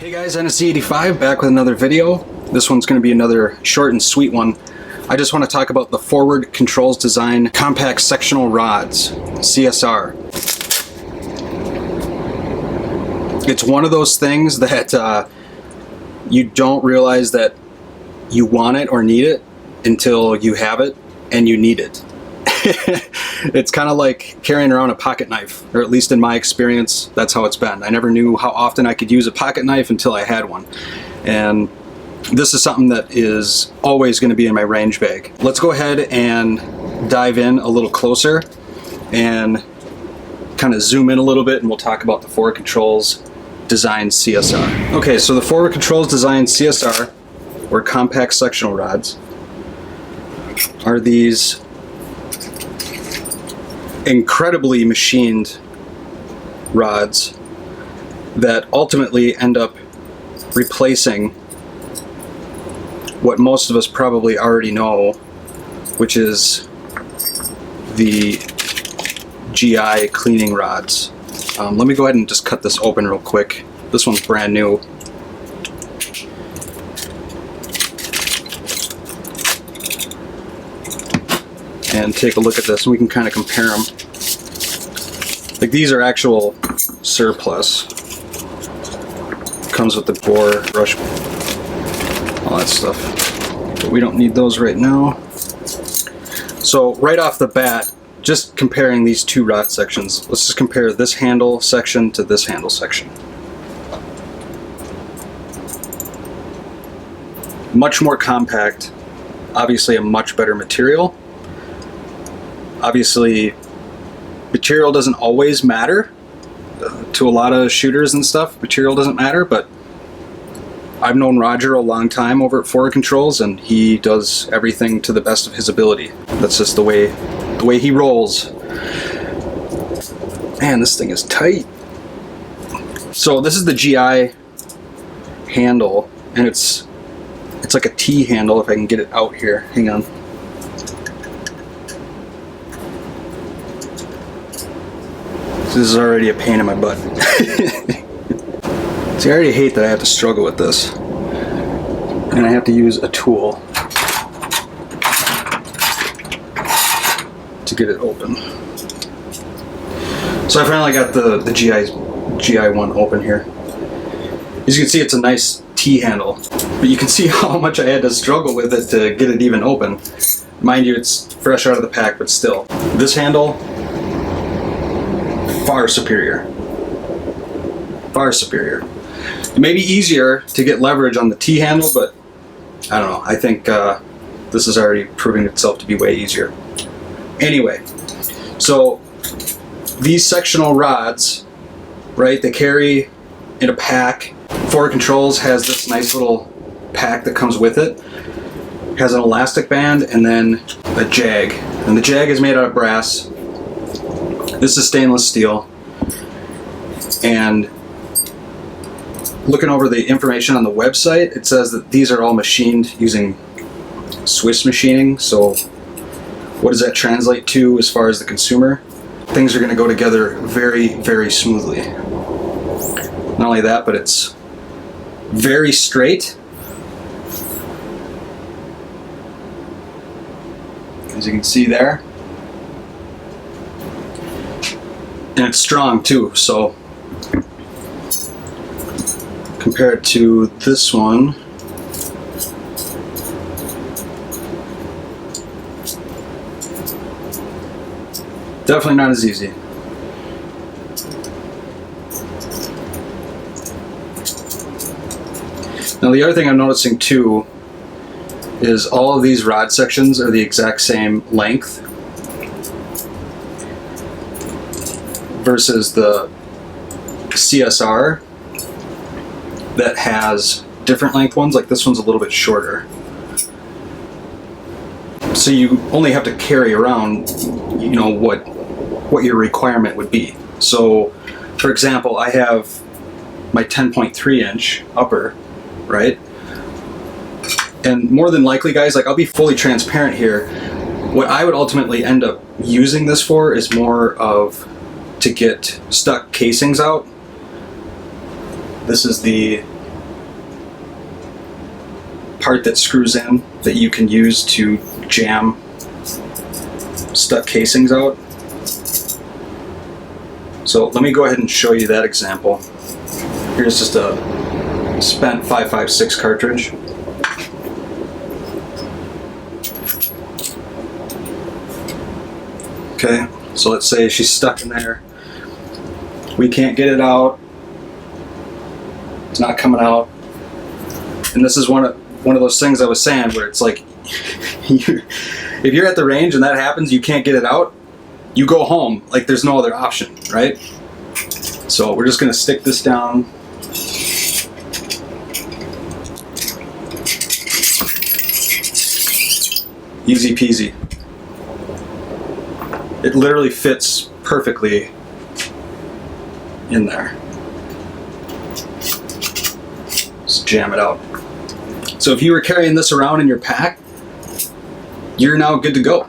Hey guys, NSC85 back with another video. This one's going to be another short and sweet one. I just want to talk about the Forward Controls Design Compact Sectional Rods, CSR. It's one of those things that you don't realize that you want it or need it until you have it and you need it. It's kind of like carrying around a pocket knife, or at least in my experience, that's how it's been. I never knew how often I could use a pocket knife until I had one. And this is something that is always going to be in my range bag. Let's go ahead and dive in a little closer and kind of zoom in a little bit, and we'll talk about the Forward Controls Design CSR. Okay, so the Forward Controls Design CSR, or compact sectional rods, are these incredibly machined rods that ultimately end up replacing what most of us probably already know, which is the GI cleaning rods. Let me go ahead and just cut this open real quick. This one's brand new. And take a look at this, and we can kind of compare them. Like, these are actual surplus. Comes with the bore, brush, all that stuff. But we don't need those right now. So right off the bat, just comparing these two rod sections, let's just compare this handle section to this handle section. Much more compact, obviously a much better material. Obviously, material doesn't always matter to a lot of shooters and stuff. Material doesn't matter, but I've known Roger a long time over at Forward Controls, and he does everything to the best of his ability. That's just the way he rolls. Man, this thing is tight. So this is the GI handle, and it's like a T handle. If I can get it out here, hang on. This is already a pain in my butt. See, I already hate that I have to struggle with this. And I have to use a tool to get it open. So I finally got the GI one open here. As you can see, it's a nice T handle. But you can see how much I had to struggle with it to get it even open. Mind you, it's fresh out of the pack, but still. This handle, far superior. Far superior. It may be easier to get leverage on the T handle, but I don't know. I think this is already proving itself to be way easier. Anyway, so these sectional rods, right, they carry in a pack. Forward Controls has this nice little pack that comes with it. It has an elastic band and then a jag. And the jag is made out of brass. This is stainless steel, and looking over the information on the website, it says that these are all machined using Swiss machining. So what does that translate to as far as the consumer? Things are going to go together very, very smoothly. Not only that, but it's very straight. As you can see there. And it's strong too, so compared to this one, definitely not as easy. Now the other thing I'm noticing too is all of these rod sections are the exact same length versus the CSR that has different length ones. Like this one's a little bit shorter. So you only have to carry around, you know, what your requirement would be. So for example, I have my 10.3 inch upper, right? And more than likely, guys, like, I'll be fully transparent here. What I would ultimately end up using this for is more of to get stuck casings out. This is the part that screws in that you can use to jam stuck casings out. So let me go ahead and show you that example. Here's just a spent 5.56 cartridge. Okay, so let's say she's stuck in there. We can't get it out. It's not coming out. And this is one of those things I was saying where it's like, if you're at the range and that happens, you can't get it out, you go home. Like there's no other option, right? So we're just gonna stick this down. Easy peasy. It literally fits perfectly in there. Just jam it out. So if you were carrying this around in your pack, you're now good to go.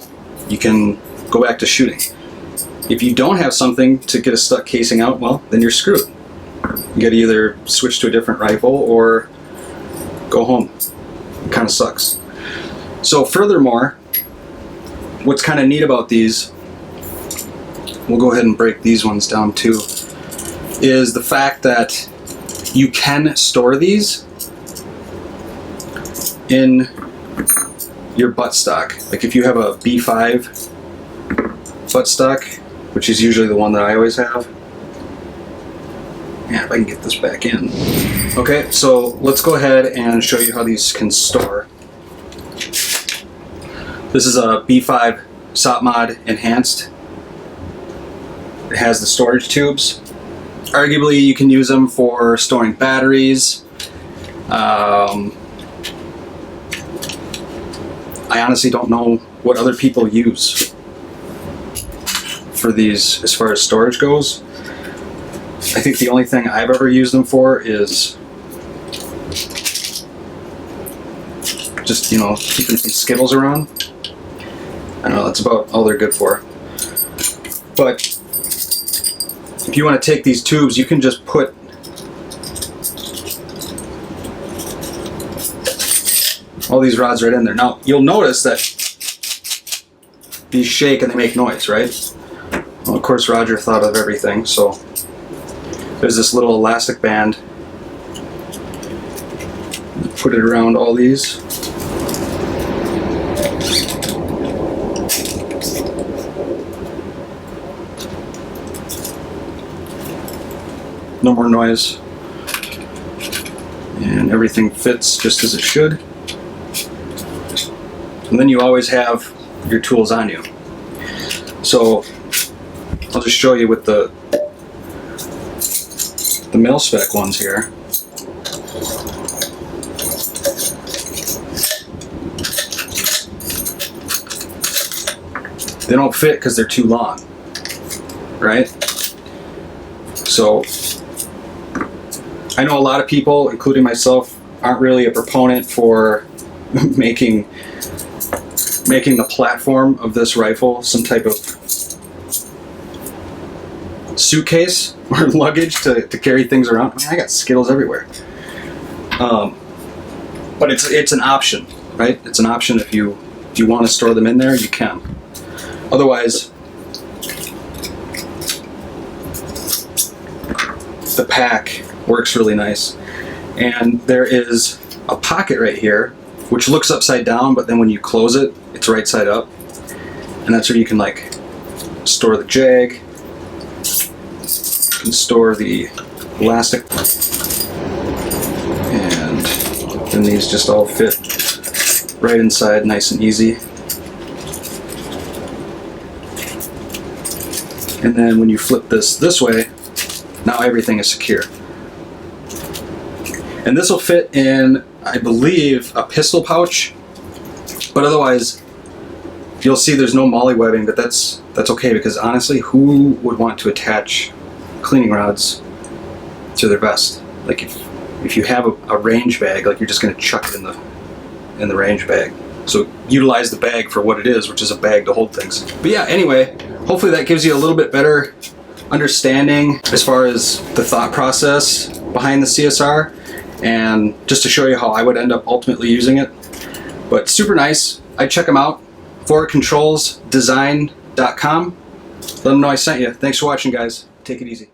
You can go back to shooting. If you don't have something to get a stuck casing out, well, then you're screwed. You gotta either switch to a different rifle or go home. It kind of sucks. So furthermore, what's kind of neat about these, we'll go ahead and break these ones down too, is the fact that you can store these in your buttstock. Like if you have a B5 buttstock, which is usually the one that I always have. Yeah, if I can get this back in. Okay, so let's go ahead and show you how these can store. This is a B5 SOPMOD Enhanced. It has the storage tubes. Arguably, you can use them for storing batteries. I honestly don't know what other people use for these as far as storage goes. I think the only thing I've ever used them for is just, you know, keeping some Skittles around. I know that's about all they're good for. But if you want to take these tubes, you can just put all these rods right in there. Now, you'll notice that these shake and they make noise, right? Well, of course, Roger thought of everything, so there's this little elastic band. Put it around all these. No more noise. And everything fits just as it should. And then you always have your tools on you. So I'll just show you with the mil-spec ones here. They don't fit because they're too long, right? So I know a lot of people, including myself, aren't really a proponent for making the platform of this rifle some type of suitcase or luggage to carry things around. I mean, I got Skittles everywhere. But it's an option, right? It's an option. If you want to store them in there, you can. Otherwise, the pack works really nice. And there is a pocket right here, which looks upside down, but then when you close it, it's right side up. And that's where you can like store the jag, you can store the elastic, and then these just all fit right inside, nice and easy. And then when you flip this way, now everything is secure. And this will fit in, I believe, a pistol pouch, but otherwise you'll see there's no MOLLE webbing, but that's okay, because honestly, who would want to attach cleaning rods to their vest? Like if you have a range bag, like you're just going to chuck it in the range bag. So utilize the bag for what it is, which is a bag to hold things. But yeah, anyway, hopefully that gives you a little bit better understanding as far as the thought process behind the CSR. and just to show you how I would end up ultimately using it. But super nice. I'd check them out. ForwardControlsDesign.com. Let them know I sent you. Thanks for watching, guys. Take it easy.